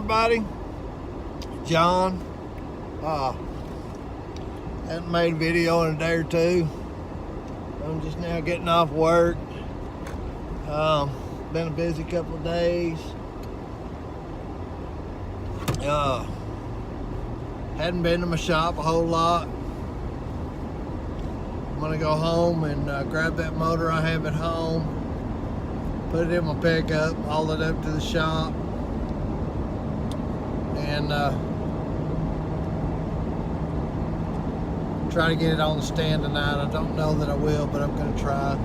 everybody. John. Hadn't made a video in a day or two. I'm just now getting off work. Been a busy couple of days. Hadn't been to my shop a whole lot. I'm gonna go home and grab that motor I have at home, put it in my pickup, haul it up to the shop, and try to get it on the stand tonight. I don't know that I will, but I'm gonna try.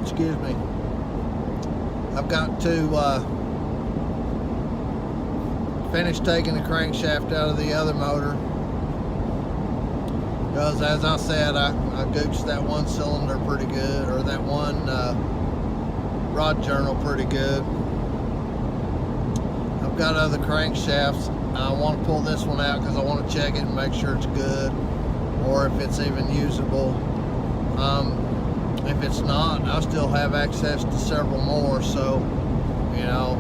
Excuse me. I've got to finish taking the crankshaft out of the other motor, because as I said, I gooched that one cylinder pretty good, or that one rod journal pretty good. I've got other crankshafts. I want to pull this one out because I want to check it and make sure it's good, or if it's even usable. If it's not, I still have access to several more, so you know,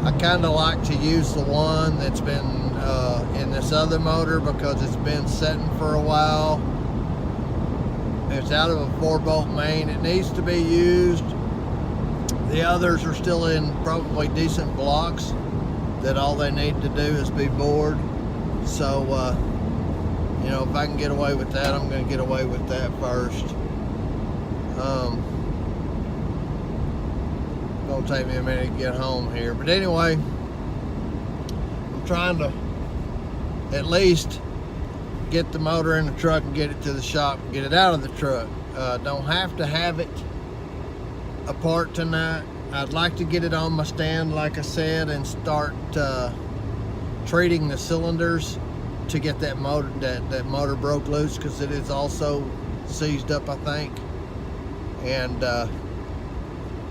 I kind of like to use the one that's been in this other motor because it's been sitting for a while. It's out of a 4-bolt main. It needs to be used. The others are still in probably decent blocks that all they need to do is be bored. So you know, if I can get away with that, I'm going to get away with that first. It'll take me a minute to get home here, but anyway, I'm trying to at least get the motor in the truck and get it to the shop and get it out of the truck. Don't have to have it apart tonight. I'd like to get it on my stand, like I said, and start treating the cylinders to get that motor motor broke loose, because it is also seized up, I think, and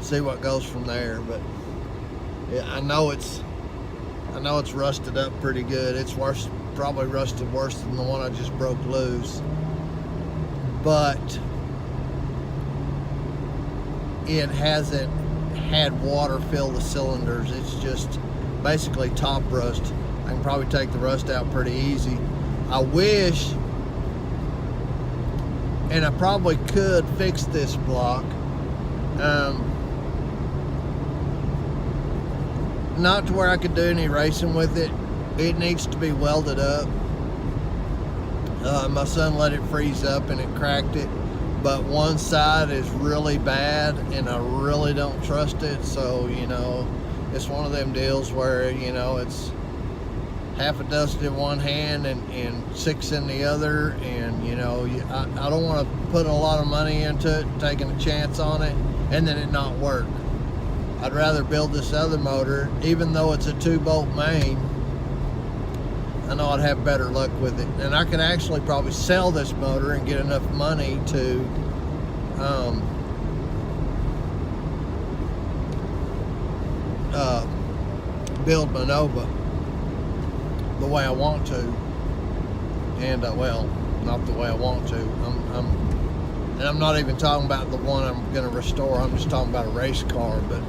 see what goes from there. But yeah, I know it's rusted up pretty good. It's worse, probably rusted worse than the one I just broke loose, but it hasn't had water fill the cylinders. It's just basically top rust. I can probably take the rust out pretty easy. I wish, and I probably could fix this block, not to where I could do any racing with it. It needs to be welded up. My son let it freeze up and it cracked it, but one side is really bad and I really don't trust it. So, you know, it's one of them deals where, you know, it's half a dozen in one hand and 6 in the other, and you know, I don't want to put a lot of money into it, taking a chance on it, and then it not work. I'd rather build this other motor, even though it's a 2-bolt main. I know I'd have better luck with it, and I could actually probably sell this motor and get enough money to build my Nova the way I want to, and well, not the way I want to. And I'm not even talking about the one I'm going to restore. I'm just talking about a race car. But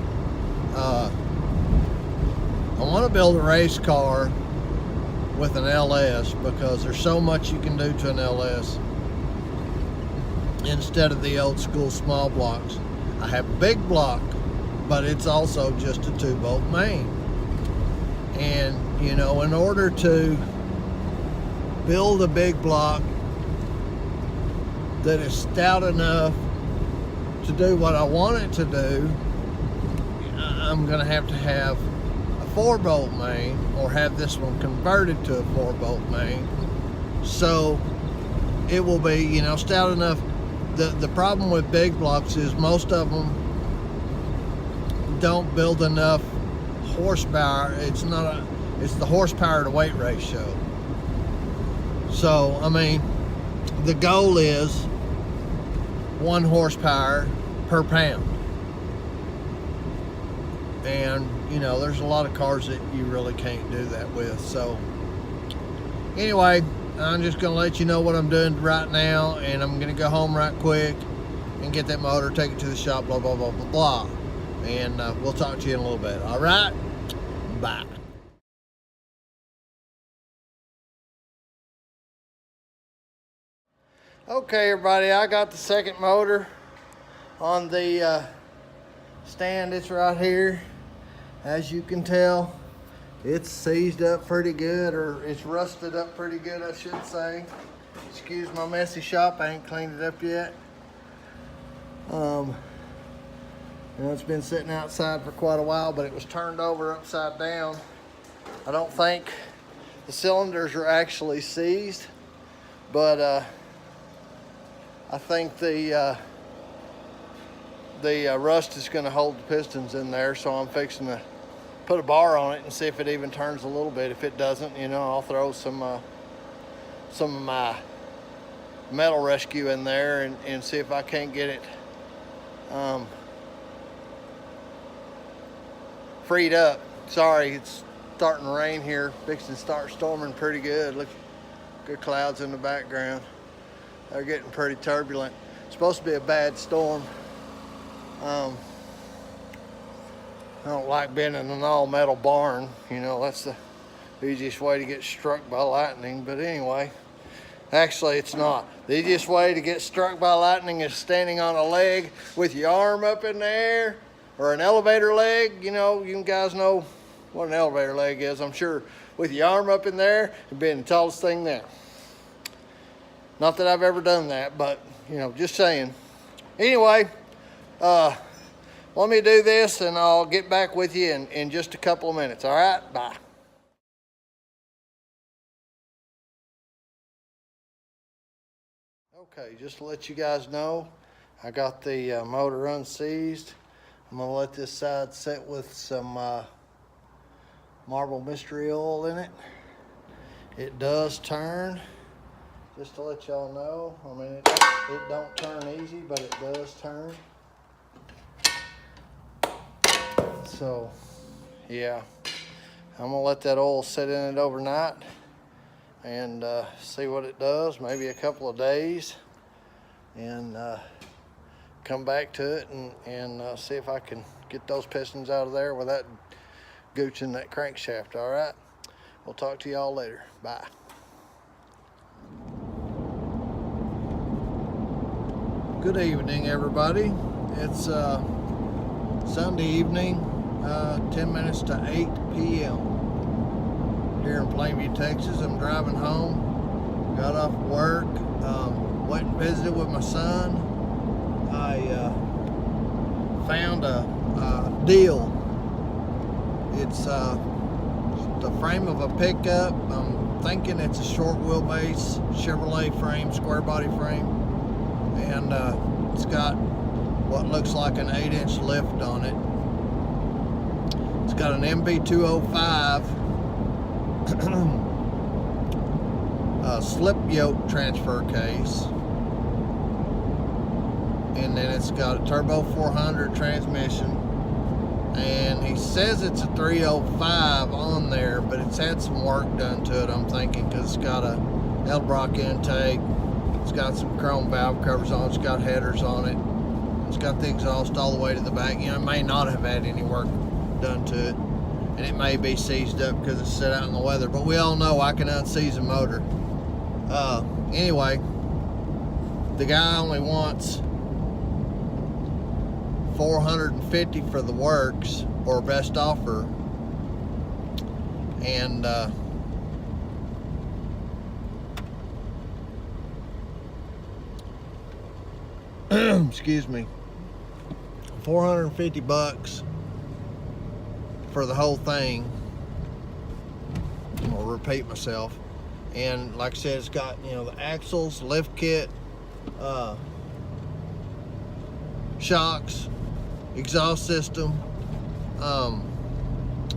I want to build a race car with an LS, because there's so much you can do to an LS instead of the old school small blocks. I have a big block, but it's also just a 2-bolt main. And you know, in order to build a big block that is stout enough to do what I want it to do, I'm going to have a 4-bolt main, or have this one converted to a 4-bolt main, so it will be, you know, stout enough. The problem with big blocks is most of them don't build enough horsepower. It's the horsepower to weight ratio. So I mean, the goal is 1 horsepower per pound, and you know, there's a lot of cars that you really can't do that with. So anyway, I'm just gonna let you know what I'm doing right now, and I'm gonna go home right quick and get that motor, take it to the shop, blah blah blah blah blah. and we'll talk to you in a little bit. All right, bye. Okay, everybody, I got the second motor on the stand. It's right here. As you can tell, it's seized up pretty good, or it's rusted up pretty good, I should say. Excuse my messy shop, I ain't cleaned it up yet. It's been sitting outside for quite a while, but it was turned over upside down. I don't think the cylinders are actually seized, but I think the rust is going to hold the pistons in there, so I'm fixing to put a bar on it and see if it even turns a little bit. If it doesn't, I'll throw some of my metal rescue in there and see if I can't get it freed up. Sorry, it's starting to rain here. Fixing to start storming pretty good. Look, good clouds in the background. They're getting pretty turbulent. It's supposed to be a bad storm. I don't like being in an all-metal barn. That's the easiest way to get struck by lightning. But anyway, actually it's not. The easiest way to get struck by lightning is standing on a leg with your arm up in the air, or an elevator leg. You guys know what an elevator leg is, I'm sure. With your arm up in there and being the tallest thing there. Not that I've ever done that, but just saying. Anyway, let me do this and I'll get back with you in just a couple of minutes. All right, bye. Okay, just to let you guys know, I got the motor unseized. I'm gonna let this side sit with some marble mystery oil in it. It does turn. Just to let y'all know, it don't turn easy, but it does turn. So, yeah, I'm gonna let that oil sit in it overnight and see what it does, maybe a couple of days, and come back to it and see if I can get those pistons out of there without gooching that crankshaft. All right, we'll talk to y'all later. Bye. Good evening, everybody. It's Sunday evening, 10 minutes to 8 p.m. here in Plainview, Texas. I'm driving home, got off work, went and visited with my son. I found a deal. It's the frame of a pickup. I'm thinking it's a short wheelbase Chevrolet frame, square body frame. And it's got what looks like an 8-inch lift on it. It's got an MB205 slip yoke transfer case, and then it's got a turbo 400 transmission, and he says it's a 305 on there, but it's had some work done to it, I'm thinking, because it's got a Edelbrock intake. It's got some chrome valve covers on it. It's got headers on it. It's got the exhaust all the way to the back. It may not have had any work done to it, and it may be seized up because it's set out in the weather, but we all know I can unseize a motor. Anyway, the guy only wants $450 for the works, or best offer, and excuse me, $450 for the whole thing. I'm gonna repeat myself. And like I said, it's got the axles, lift kit, shocks, exhaust system,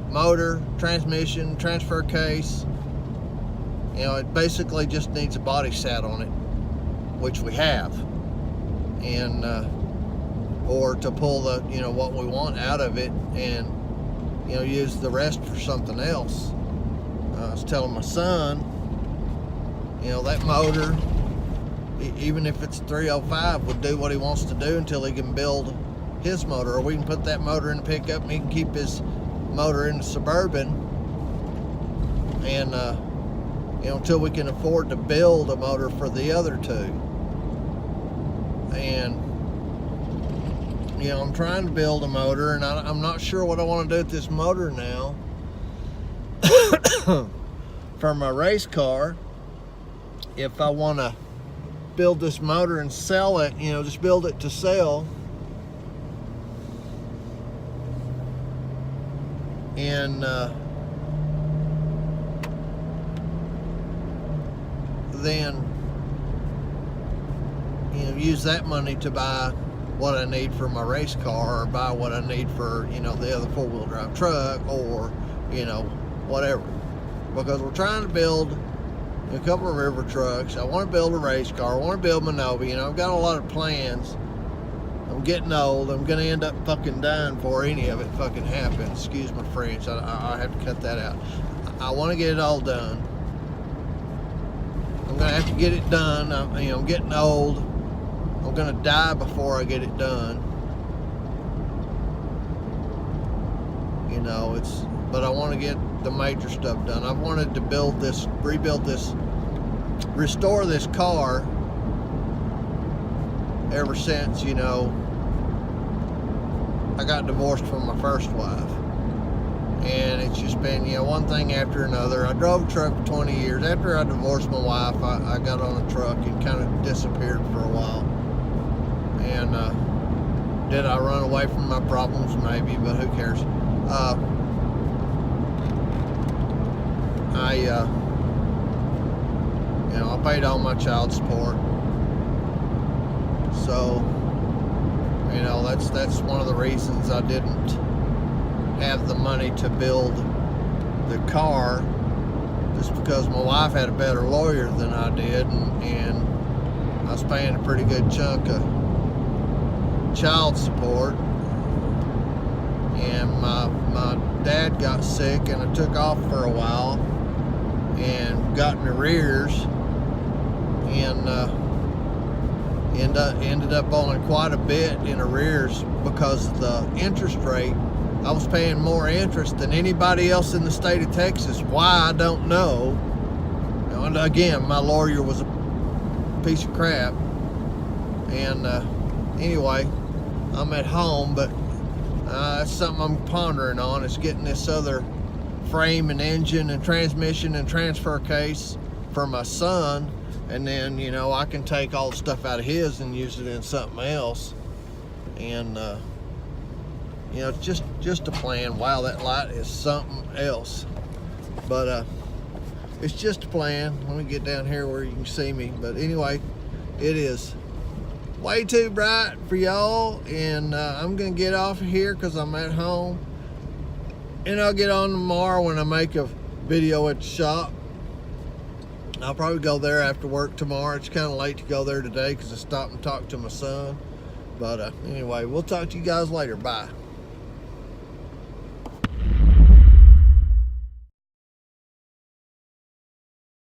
motor, transmission, transfer case. It basically just needs a body sat on it, which we have. And or to pull the what we want out of it and use the rest for something else. I was telling my son, that motor, even if it's 305, would do what he wants to do until he can build his motor, or we can put that motor in the pickup and he can keep his motor in the Suburban, and until we can afford to build a motor for the other two. And I'm trying to build a motor, and I'm not sure what I want to do with this motor now. For my race car, if I want to build this motor and sell it, just build it to sell, and then use that money to buy what I need for my race car, or buy what I need for the other four-wheel drive truck, or whatever, because we're trying to build a couple of river trucks. I want to build a race car. I want to build my Nova. I've got a lot of plans. I'm getting old. I'm gonna end up fucking dying before any of it fucking happens. Excuse my French. I have to cut that out. I want to get it all done. I'm gonna have to get it done. I'm getting old. I'm gonna die before I get it done. But I want to get the major stuff done. I've wanted to restore this car ever since, I got divorced from my first wife. And it's just been, one thing after another. I drove a truck for 20 years. After I divorced my wife, I got on a truck and kind of disappeared for a while. And did I run away from my problems? Maybe, but who cares? I paid all my child support. So, that's one of the reasons I didn't have the money to build the car, just because my wife had a better lawyer than I did, and I was paying a pretty good chunk of child support. And my dad got sick, and I took off for a while and got in arrears, and ended up owing quite a bit in arrears because of the interest rate. I was paying more interest than anybody else in the state of Texas. Why, I don't know. And again, my lawyer was a piece of crap. And anyway, I'm at home, but that's something I'm pondering on, is getting this other frame and engine and transmission and transfer case for my son, and then I can take all the stuff out of his and use it in something else. And it's just a plan. Wow, that light is something else, but it's just a plan. Let me get down here where you can see me. But anyway, it is way too bright for y'all, and I'm gonna get off of here because I'm at home, and I'll get on tomorrow when I make a video at the shop. I'll probably go there after work tomorrow. It's kind of late to go there today because I stopped and talked to my son. But anyway, we'll talk to you guys later. Bye.